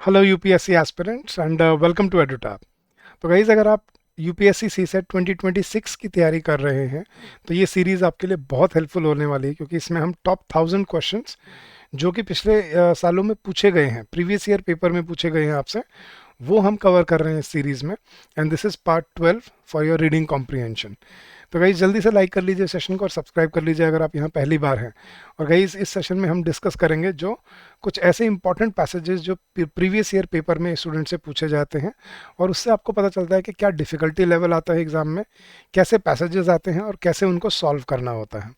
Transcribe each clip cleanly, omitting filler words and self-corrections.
Hello UPSC aspirants and welcome to Edutap. तो guys, अगर आप यूपीएससी सीसेट 2026 की तैयारी कर रहे हैं तो ये सीरीज़ आपके लिए बहुत हेल्पफुल होने वाली है, क्योंकि इसमें हम टॉप 1000 क्वेश्चंस जो कि पिछले सालों में पूछे गए हैं, प्रीवियस ईयर पेपर में पूछे गए हैं आपसे, वो हम कवर कर रहे हैं इस सीरीज़ में। And this is part 12 for your reading comprehension. तो गाइज जल्दी से लाइक कर लीजिए सेशन को और सब्सक्राइब कर लीजिए अगर आप यहाँ पहली बार हैं। और गाइज इस सेशन में हम डिस्कस करेंगे जो कुछ ऐसे इंपॉर्टेंट पैसेजेस जो प्रीवियस ईयर पेपर में स्टूडेंट से पूछे जाते हैं, और उससे आपको पता चलता है कि क्या डिफ़िकल्टी लेवल आता है एग्ज़ाम में, कैसे पैसेजेस आते हैं और कैसे उनको सॉल्व करना होता है।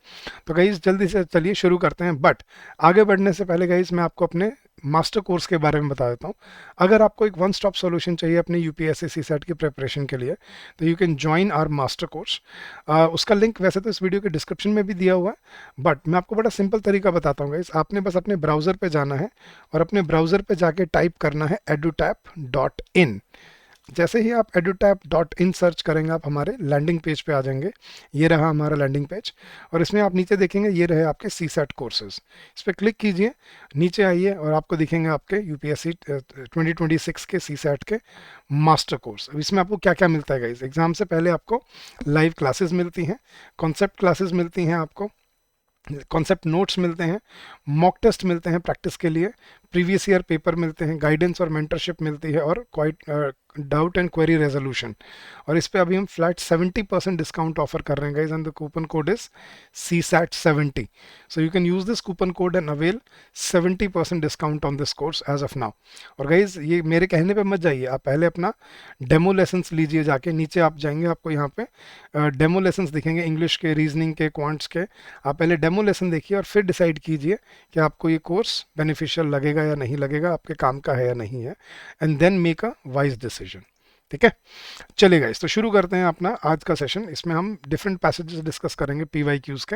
तो गाइज जल्दी से चलिए शुरू करते हैं। बट आगे बढ़ने से पहले गाइज मैं आपको अपने मास्टर कोर्स के बारे में बता देता हूँ। अगर आपको एक वन स्टॉप सॉल्यूशन चाहिए अपने यूपीएससी सीसेट की प्रिपरेशन के लिए, तो you can join our master course. उसका लिंक वैसे तो इस वीडियो के डिस्क्रिप्शन में भी दिया हुआ है, बट मैं आपको बड़ा सिंपल तरीका बताता हूँ गाइस। आपने बस अपने ब्राउज़र पे जाना है और अपने ब्राउज़र पे जाके टाइप करना है edutap.in। जैसे ही आप edutap.in सर्च करेंगे, आप हमारे लैंडिंग पेज पे आ जाएंगे। ये रहा हमारा लैंडिंग पेज, और इसमें आप नीचे देखेंगे ये रहे आपके सीसेट कोर्सेज। इस पर क्लिक कीजिए, नीचे आइए और आपको दिखेंगे आपके यूपीएससी 2026 के सीसेट के मास्टर कोर्स। अब इसमें आपको क्या क्या मिलता है गाइस? एग्जाम से पहले आपको लाइव क्लासेस मिलती हैं, कॉन्सेप्ट क्लासेस मिलती हैं, आपको कॉन्सेप्ट नोट्स मिलते हैं, मॉक टेस्ट मिलते हैं प्रैक्टिस के लिए, प्रीवियस ईयर पेपर मिलते हैं, गाइडेंस और मेंटरशिप मिलती है, और quite doubt and query resolution. और इस पे अभी हम फ्लैट 70% डिस्काउंट ऑफर कर रहे हैं guys, and the coupon code is CSAT70। So you can use this coupon code and avail 70% discount on this course as of now. और guys ये मेरे कहने पे मत जाइए, आप पहले अपना डेमो लेसन्स लीजिए जाके। नीचे आप जाएंगे, आपको यहाँ पे डेमो लेसन्स दिखेंगे, इंग्लिश के, रीजनिंग के, क्वांट्स के। आप पहले डेमो लेसन देखिए और फिर डिसाइड कीजिए कि आपको ये कोर्स बेनिफिशियल लगेगा या नहीं लगेगा, आपके काम का है या नहीं है, and then make a wise decision. ठीक है, चलिएगा इस तो शुरू करते हैं अपना आज का सेशन। इसमें हम डिफरेंट पैसेजेस डिस्कस करेंगे PYQs के,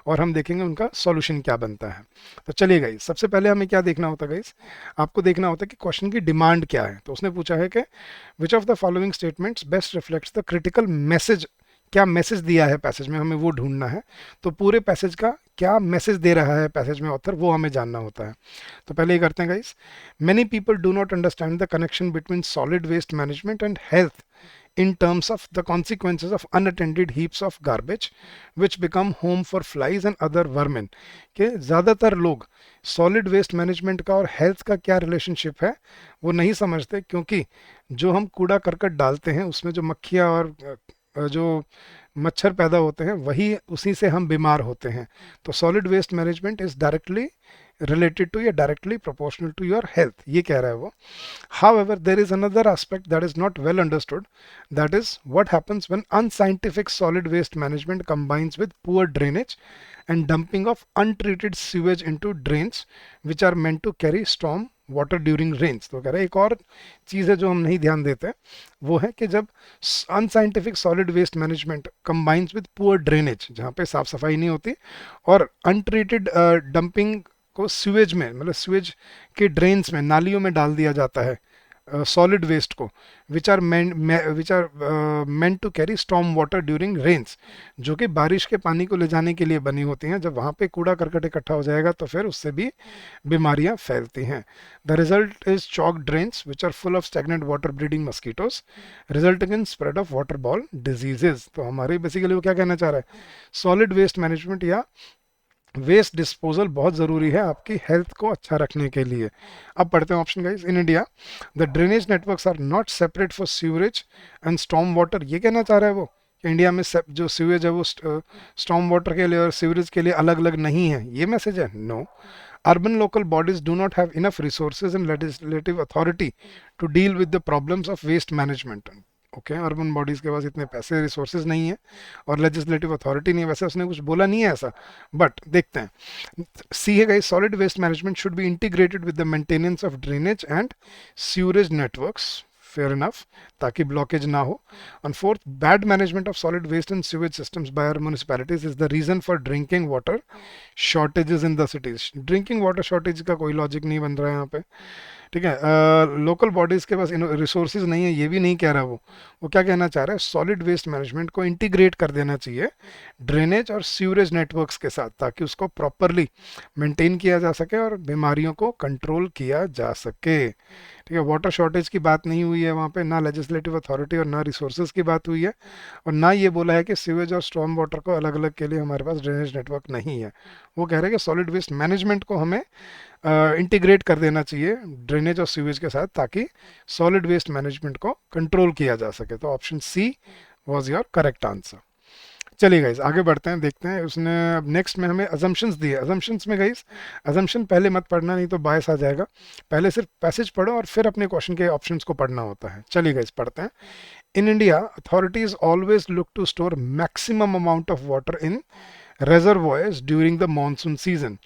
और हम देखेंगे उनका सॉल्यूशन क्या बनता है। तो चलिए गाइस, सबसे पहले हमें क्या देखना होता है गाइस? आपको देखना होता है कि क्वेश्चन की डिमांड क्या है। तो उसने पूछा है कि which of the following statements best reflects the critical message. क्या मैसेज दिया है पैसेज में, हमें वो ढूंढना है। तो पूरे पैसेज का क्या मैसेज दे रहा है पैसेज में ऑथर, वो हमें जानना होता है। तो पहले ये करते हैं guys. Many people do not understand the connection between solid waste management and health in terms of the consequences of unattended heaps of garbage which become home for flies and other vermin। कि ज़्यादातर लोग solid waste management का और health का क्या relationship है वो नहीं समझते, क्योंकि जो हम कूड़ा करकट डालते हैं उसमें जो मक्खियाँ और जो मच्छर पैदा होते हैं, वही उसी से हम बीमार होते हैं। तो solid waste management is directly related to या directly proportional to your health, ये कह रहा है वो। However, there is another aspect that is not well understood, that is what happens when unscientific solid waste management combines with poor drainage and dumping of untreated sewage into drains which are meant to carry storm water during rains. तो कह रहे हैं एक और चीज़ है जो हम नहीं ध्यान देते, वो है कि जब unscientific solid waste management combines with poor drainage, जहाँ पे साफ सफाई नहीं होती, और अनट्रीटेड डंपिंग को स्यूएज में, मतलब स्यूएज के ड्रेन्स में, नालियों में डाल दिया जाता है सॉलिड वेस्ट को, which are meant to carry storm water during rains, जो कि बारिश के पानी को ले जाने के लिए बनी होती हैं। जब वहाँ पे कूड़ा करकट इकट्ठा हो जाएगा तो फिर उससे भी बीमारियाँ फैलती हैं। The result is choke drains which are full of stagnant water breeding mosquitoes resulting in spread of water borne diseases. तो हमारे बेसिकली वो क्या कहना चाह रहा है, सॉलिड वेस्ट मैनेजमेंट या वेस्ट डिस्पोजल बहुत ज़रूरी है आपकी हेल्थ को अच्छा रखने के लिए। अब पढ़ते हैं option guys. In India the drainage networks are not separate for sewerage and storm water. ये कहना चाह रहा है वो कि इंडिया में जो सीवेज है वो स्टॉर्म वाटर के लिए और सीवरेज के लिए अलग अलग नहीं है, ये मैसेज है? No. Urban local bodies do not have enough resources and legislative authority to deal with the problems of waste management. Okay, urban bodies के पास इतने पैसे, रिसोर्सेज नहीं है और लेजिस्लेटिव अथॉरिटी नहीं है। वैसे उसने कुछ बोला नहीं है ऐसा, बट देखते हैं। सी है guys, solid waste management should be integrated with the maintenance of drainage and sewerage networks, fair enough, ताकि ब्लॉकेज ना हो। And fourth, bad management of solid waste and sewage systems by our municipalities is the reason for drinking water shortages in the cities. Drinking water shortage का कोई logic नहीं बन रहा है यहाँ पे। ठीक है। लोकल बॉडीज़ के पास रिसोर्सेज नहीं है, ये भी नहीं कह रहा वो क्या कहना चाह रहा है, सॉलिड वेस्ट मैनेजमेंट को इंटीग्रेट कर देना चाहिए ड्रेनेज और सीवरेज नेटवर्क्स के साथ, ताकि उसको प्रॉपरली मेंटेन किया जा सके और बीमारियों को कंट्रोल किया जा सके। ठीक है, वाटर शॉर्टेज की बात नहीं हुई है वहाँ पे, ना लेजिस्लेटिव अथॉरिटी और ना रिसोर्सेज की बात हुई है, और ना ये बोला है कि सीवेज और स्टॉर्म वाटर को अलग अलग के लिए हमारे पास ड्रेनेज नेटवर्क नहीं है। वो कह रहे हैं कि सॉलिड वेस्ट मैनेजमेंट को हमें इंटीग्रेट कर देना चाहिए ड्रेनेज और सीवेज के साथ, ताकि सॉलिड वेस्ट मैनेजमेंट को कंट्रोल किया जा सके। तो option C was your correct answer. चलिए गाइस आगे बढ़ते हैं, देखते हैं उसने अब नेक्स्ट में हमें अजम्पशंस दिए। अजम्पशंस में गाइस अजम्पशन पहले मत पढ़ना, नहीं तो बायस आ जाएगा। पहले सिर्फ पैसेज पढ़ो और फिर अपने क्वेश्चन के ऑप्शंस को पढ़ना होता है। चलिए गाइस पढ़ते हैं। In India authorities always look to store maximum amount of water in reservoirs during the monsoon season.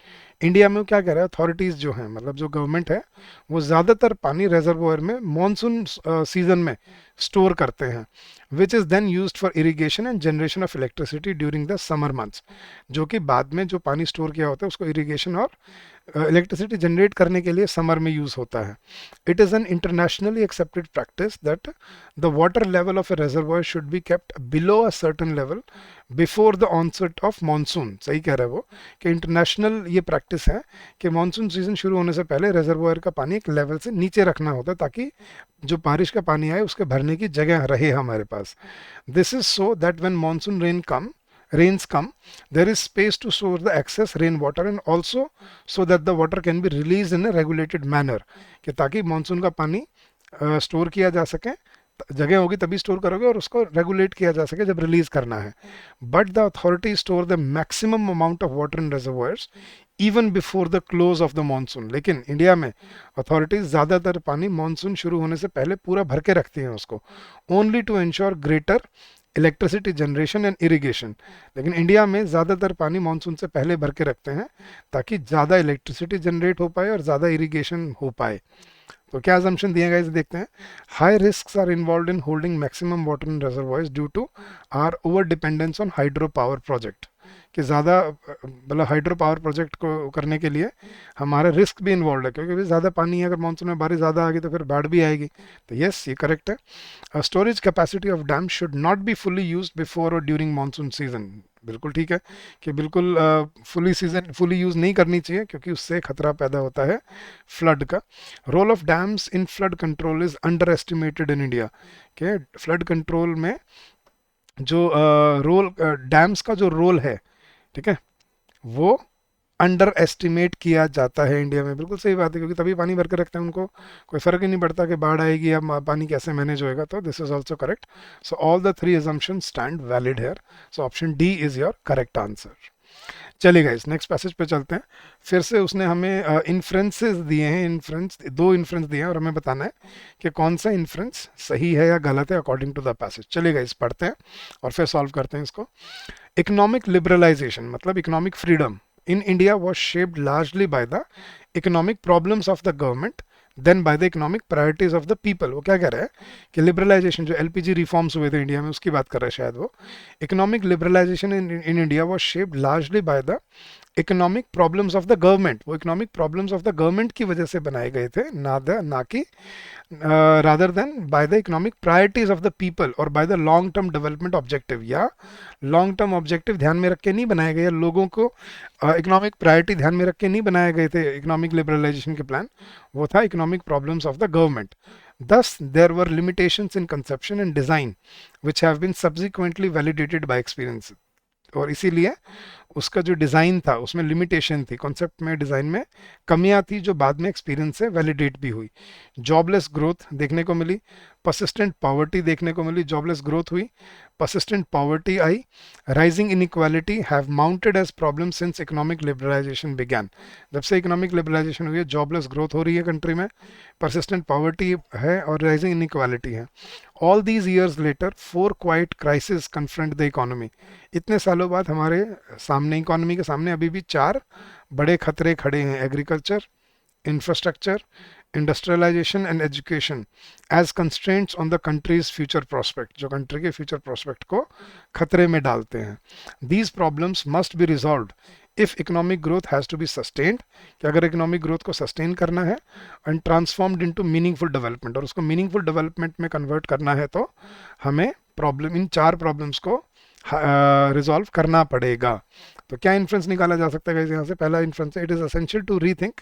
India में क्या कह रहा है, अथॉरिटीज़ जो हैं मतलब जो गवर्नमेंट है, वो ज़्यादातर पानी रेजर्वोयर में मानसून सीजन में स्टोर करते हैं, which is then used for irrigation and generation of electricity during the summer months. जो कि बाद में जो पानी स्टोर किया होता है उसको इरिगेशन और इलेक्ट्रिसिटी जनरेट करने के लिए समर में यूज़ होता है। It is an internationally accepted practice that the water level of a reservoir should be kept below a certain level before the onset of monsoon. सही कह रहे हैं वो कि इंटरनेशनल ये प्रैक्टिस है कि मानसून सीजन शुरू होने से पहले रेजर्वोयर का पानी एक लेवल से नीचे रखना होता है, ताकि जो बारिश का पानी आए उसके भरने की जगह रहे हमारे पास। This is so that when monsoon rains come, there is space to store the excess rainwater and also so that the water can be released in a regulated manner, कि ताकि मानसून का पानी स्टोर किया जा सके, जगह होगी तभी स्टोर करोगे, और उसको रेगुलेट किया जा सके जब रिलीज करना है। But the authority store the maximum amount of water in reservoirs even before the close of the monsoon. लेकिन इंडिया में अथॉरिटीज ज़्यादातर पानी मानसून शुरू होने से पहले पूरा भर के रखती हैं उसको, only to ensure greater electricity generation and irrigation. लेकिन इंडिया में ज़्यादातर पानी मानसून से पहले भर के रखते हैं, ताकि ज़्यादा इलेक्ट्रिसिटी जनरेट हो पाए और ज़्यादा इरिगेशन हो पाए। तो क्या assumption दिया गया इसे देखते हैं। High risk are involve in holding maximum water in reservoirs due to our over dependence on hydro power project, कि ज़्यादा मतलब हाइड्रो पावर प्रोजेक्ट को करने के लिए हमारा रिस्क भी इन्वॉल्व है, क्योंकि ज़्यादा पानी है, अगर मानसून में बारिश ज़्यादा आ गई तो फिर बाढ़ भी आएगी। तो यस ये करेक्ट है। Storage capacity of dam should not be fully use before और ड्यूरिंग मानसून सीजन, बिल्कुल ठीक है कि बिल्कुल फुली यूज़ नहीं करनी चाहिए, क्योंकि उससे खतरा पैदा होता है फ्लड का। Role of dams in flood control is under estimated in India, के फ्लड कंट्रोल में जो रोल डैम्स का जो रोल है, ठीक है, वो अंडर एस्टिमेट किया जाता है इंडिया में। बिल्कुल सही बात है, क्योंकि तभी पानी भर के रखते हैं, उनको कोई फ़र्क ही नहीं पड़ता कि बाढ़ आएगी या पानी कैसे मैनेज होएगा। तो this is also correct. So all the three assumptions stand valid here. So option D is your correct answer. चलिए गाइस नेक्स्ट पैसेज पे चलते हैं। फिर से उसने हमें इन्फ्रेंसेस दिए हैं, दो इन्फ्रेंस दिए हैं, और हमें बताना है कि कौन सा इन्फ्रेंस सही है या गलत है अकॉर्डिंग टू द पैसेज। चलिए गाइस पढ़ते हैं और फिर सॉल्व करते हैं इसको। इकोनॉमिक लिबरलाइजेशन मतलब economic freedom in India was shaped largely by the economic problems of the government then by the economic priorities of the people. वो क्या कह रहा है कि लिबरलाइजेशन जो एलपीजी रिफॉर्म्स हुए थे इंडिया में, उसकी बात कर रहा है शायद वो। Economic liberalisation in India was shaped largely by the economic problems of the government. वो economic problems of the government की वजह से बनाए गए थे, ना कि rather than by the economic priorities of the people और by the long term development objective, या लॉन्ग टर्म ऑब्जेक्टिव ध्यान में रख के नहीं बनाए गए, लोगों को इकोनॉमिक प्रायोरिटी ध्यान में रख के नहीं बनाए गए थे इकोनॉमिक लिबरलाइजेशन के प्लान। वो था economic problems of the government. Thus, there were limitations in conception and design, which have been subsequently validated by experience. और इसीलिए उसका जो डिज़ाइन था उसमें लिमिटेशन थी, कॉन्सेप्ट में डिज़ाइन में कमियां थी, जो बाद में एक्सपीरियंस से वैलिडेट भी हुई। जॉबलेस ग्रोथ देखने को मिली, परसिस्टेंट पॉवर्टी देखने को मिली, जॉबलेस ग्रोथ हुई, persistent poverty I, rising inequality have mounted as problem since economic liberalization began। जब से इकोनॉमिक लिबरलाइजेशन हुई है, जॉबलेस ग्रोथ हो रही है कंट्री में, persistent poverty है और rising inequality है। All these years later, four quiet crises confront the economy। इतने सालों बाद हमारे सामने इकोनॉमी के सामने अभी भी 4 बड़े खतरे खड़े हैं, agriculture, infrastructure, industrialisation and education as constraints on the country's future prospect, जो कंट्री के फ्यूचर प्रोस्पेक्ट को खतरे में डालते हैं। These problems must be resolved if economic growth has to be sustained, कि अगर इकोनॉमिक ग्रोथ को सस्टेन करना है, and transformed into meaningful development, और उसको मीनिंगफुल डेवलपमेंट में कन्वर्ट करना है, तो हमें प्रॉब्लम, इन 4 प्रॉब्लम्स को रिजॉल्व करना पड़ेगा। तो क्या इन्फ्रेंस निकाला जा सकता है यहाँ से? पहला इन्फ्रेंस है, it is essential to rethink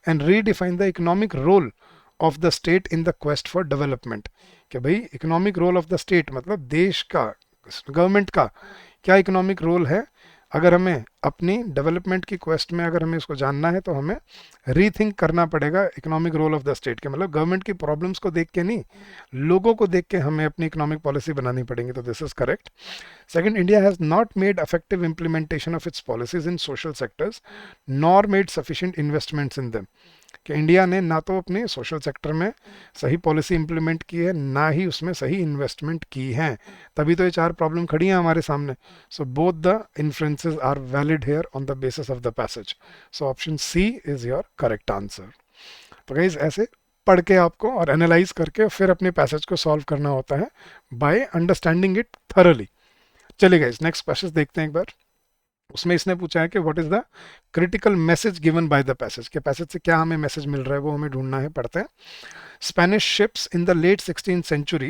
and redefine the economic role of the state in the quest for development. कि भाई economic role of the state मतलब देश का, गवर्नमेंट का क्या इकोनॉमिक रोल है, अगर हमें अपनी डेवलपमेंट की क्वेस्ट में अगर हमें इसको जानना है, तो हमें रीथिंक करना पड़ेगा economic role of the state के, मतलब गवर्नमेंट की प्रॉब्लम्स को देख के नहीं, लोगों को देख के हमें अपनी इकोनॉमिक पॉलिसी बनानी पड़ेगी। तो this is correct. Second, India has not made effective implementation of its policies in social sectors nor made sufficient investments in them. कि इंडिया ने ना तो अपने सोशल सेक्टर में सही पॉलिसी इंप्लीमेंट की है, ना ही उसमें सही इन्वेस्टमेंट की है, तभी तो ये 4 प्रॉब्लम खड़ी हैं हमारे सामने। So both the inferences are valid here on the basis of the passage. So option C is your correct answer. तो गाइस ऐसे पढ़ के आपको और एनालाइज करके फिर अपने पैसेज को सॉल्व करना होता है बाय अंडरस्टैंडिंग इट थरली। चलिए गाइस नेक्स्ट पैसेज देखते हैं एक बार। उसमें इसने पूछा है कि what is the critical message given by the passage, के पैसेज से क्या हमें मैसेज मिल रहा है, वो हमें ढूंढना है। पढ़ते हैं। Spanish ships in the late 16th century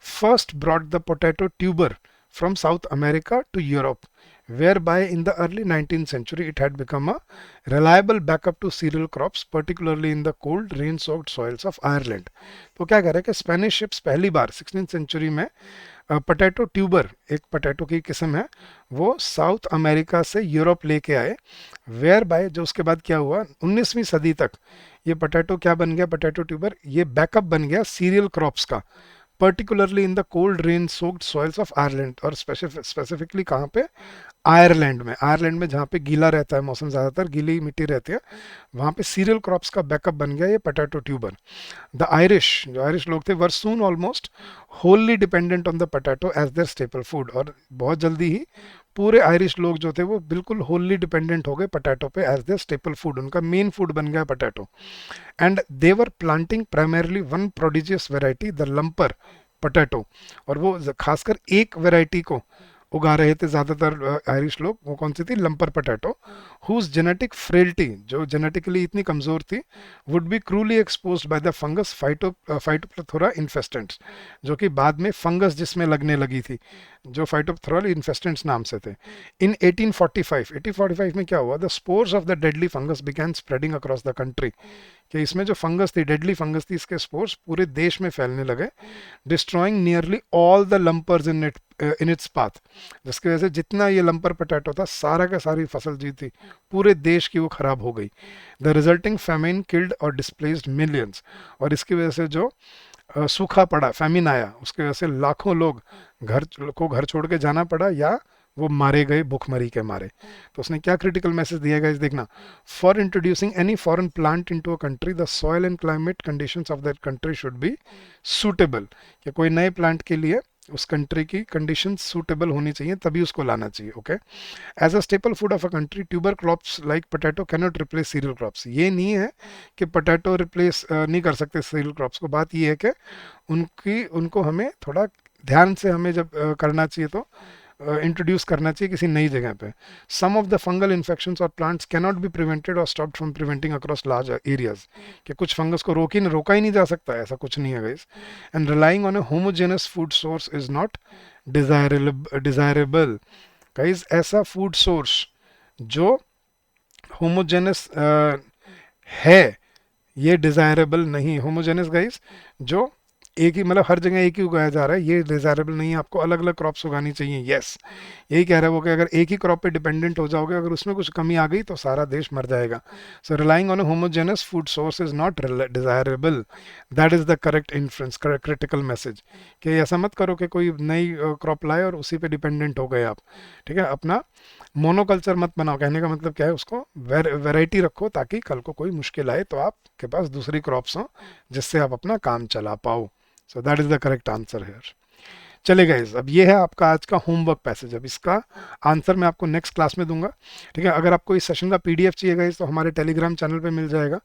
first brought the potato tuber from South America to Europe, whereby in the early 19th century it had become a reliable backup to cereal crops, particularly in the cold rain-soaked soils of Ireland। तो क्या कह रहा है कि Spanish ships पहली बार 16th century में potato tuber, एक potato की किस्म है, वो साउथ अमेरिका से यूरोप लेके आए, वेयर बाय जो उसके बाद क्या हुआ 19वीं सदी तक ये पटेटो क्या बन गया, पटेटो ट्यूबर ये बैकअप बन गया सीरियल क्रॉप्स का, particularly in the cold rain soaked soils of Ireland. और स्पेसिफिकली कहाँ पे? आयरलैंड में। आयरलैंड में जहाँ पे गीला रहता है मौसम, ज़्यादातर गीली मिट्टी रहती है, वहाँ पे सीरियल क्रॉप्स का बैकअप बन गया ये पोटैटो ट्यूबर। द आयरिश, जो आयरिश लोग थे, were soon almost wholly dependent on the potato as their staple food. और बहुत जल्दी ही पूरे आयरिश लोग जो थे वो बिल्कुल होली डिपेंडेंट हो गए पोटैटो पे एज देयर स्टेपल फूड, उनका मेन फूड बन गया potato. And they were planting primarily one prodigious variety the lumbar potato, और वो खासकर एक वेराइटी को उगा रहे थे ज़्यादातर आयरिश लोग। वो कौन सी थी? Lumper potato, whose genetic frailty, जो जेनेटिकली इतनी कमज़ोर थी, would be cruelly exposed by the fungus phytophthora infestans, जो कि बाद में फंगस जिसमें लगने लगी थी, जो फाइटोप्लोथोरा इन्फेस्टेंट्स नाम से थे। इन 1845 में क्या हुआ? The spores of the deadly fungus began spreading across the country, कि इसमें जो फंगस थी, डेडली फंगस थी, इसके स्पोर्स पूरे देश में फैलने लगे, destroying nearly all the lumpers in its path, जिसकी वजह से जितना ये लंपर पोटैटो था, सारा का सारी फसल जी थी पूरे देश की, वो खराब हो गई। द रिजल्टिंग फेमिन किल्ड और डिस्प्लेस्ड मिलियंस, और इसकी वजह से जो सूखा पड़ा, फेमिन आया, उसकी वजह से लाखों लोग घर छोड़ के जाना पड़ा, या वो मारे गए भूखमरी के मारे। तो उसने क्या क्रिटिकल मैसेज दिया गया, देखना। For introducing any foreign plant into a country the soil and climate conditions of that country should be suitable, कि कोई नए प्लांट के लिए उस कंट्री की कंडीशन सूटेबल होनी चाहिए, तभी उसको लाना चाहिए। Okay. As a staple food of a country, tuber crops like potato can not replace cereal crops. ये नहीं है कि पोटैटो रिप्लेस नहीं कर सकते सीरियल क्रॉप्स को, बात ये है कि उनको हमें थोड़ा ध्यान से हमें जब करना चाहिए तो इंट्रोड्यूस करना चाहिए किसी नई जगह पे। Some of the fungal infections और plants can not be prevented और stopped from preventing across large areas, कि कुछ फंगस को रोका ही नहीं जा सकता, ऐसा कुछ नहीं है guys. And relying on a homogenous food source is not desirable. Guys ऐसा फूड सोर्स जो होमोजेनस है, ये डिजायरेबल नहीं। होमोजेनस गाइस जो एक ही, मतलब हर जगह एक ही उगाया जा रहा है, ये डिजायरेबल नहीं है, आपको अलग अलग क्रॉप्स उगानी चाहिए। यस, यही कह रहा है वो कि अगर एक ही क्रॉप पे डिपेंडेंट हो जाओगे, अगर उसमें कुछ कमी आ गई तो सारा देश मर जाएगा। So relying on a homogenous food source is not desirable, that is the correct inference, critical message, कि ऐसा मत करो कि कोई नई क्रॉप लाए और उसी पे डिपेंडेंट हो गए आप। ठीक है, अपना मोनोकल्चर मत बनाओ। कहने का मतलब क्या है, उसको वेराइटी रखो, ताकि कल को कोई मुश्किल आए तो आपके पास दूसरी क्रॉप्स हो जिससे आप अपना काम चला पाओ। So that is the correct answer here. चले गाइस, अब ये है आपका आज का होमवर्क पैसेज। अब इसका आंसर मैं आपको नेक्स्ट क्लास में दूंगा, ठीक है। अगर आपको इस सेशन का पीडीएफ चाहिए गाइस तो हमारे टेलीग्राम चैनल पे मिल जाएगा।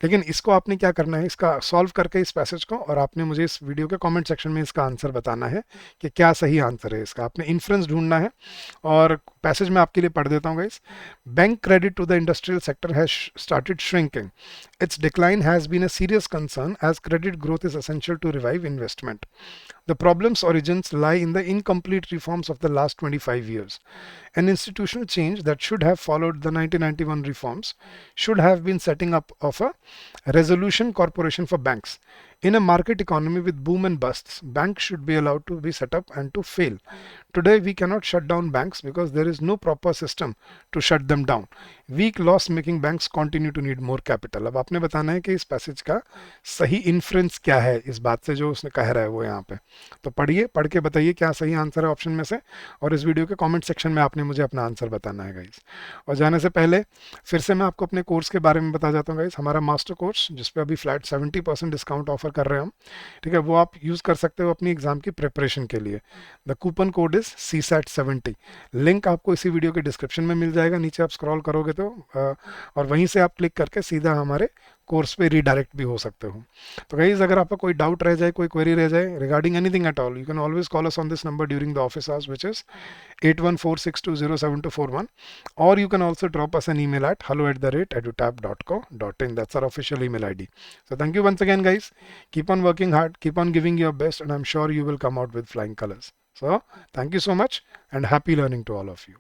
लेकिन इसको आपने क्या करना है, इसका सॉल्व करके इस पैसेज को, और आपने मुझे इस वीडियो के कमेंट सेक्शन में इसका आंसर बताना है कि क्या सही आंसर है इसका। आपने इन्फ्रेंस ढूंढना है, और पैसेज मैं आपके लिए पढ़ देता हूँ guys. Bank credit to the industrial sector has started shrinking. Its decline has been a serious concern as credit growth is essential to revive investment. The problem's origins lie in the incomplete reforms of the last 25 years. An institutional change that should have followed the 1991 reforms should have been setting up of a resolution corporation for banks. In a market economy with boom and busts, banks should be allowed to be set up and to fail. Today, we cannot shut down banks because there is no proper system to shut them down. Weak loss-making banks continue to need more capital. अब आपने बताना है कि इस passage का सही inference क्या है इस बात से जो उसने कह रहा है वो यहाँ पे। तो पढ़िए, पढ़ के बताइए क्या सही आंसर है ऑप्शन में से, और इस वीडियो के कमेंट सेक्शन में आपने मुझे अपना आंसर बताना है गाइस। और जाने से पहले फिर से मैं आपको अपने कोर्स के बारे में बता जाता हूँ गाइस। हमारा मास्टर कोर्स जिस पे अभी फ्लैट 70% डिस्काउंट ऑफर कर रहे हैं हम, ठीक है, वो आप यूज़ कर सकते हो अपनी एग्जाम की प्रिपरेशन के लिए। The coupon code is CSAT70। Link आपको इसी वीडियो के डिस्क्रिप्शन में मिल जाएगा, नीचे आप स्क्रॉल करोगे तो और वहीं से आप क्लिक करके सीधा हमारे कोर्स पे रीडायरेक्ट भी हो सकते हो। तो गाइस, अगर आपका कोई डाउट रह जाए, कोई क्वेरी रह जाए regarding anything at all, you can always call us on this number during the office hours, which is 8146207241, or you can also drop us an email at hello@edutab.co.in. That's our official email ID. So thank you once again guys. Keep on working hard, keep on giving your best, and I'm sure you will come out with flying colors. So thank you so much and happy learning to all of you.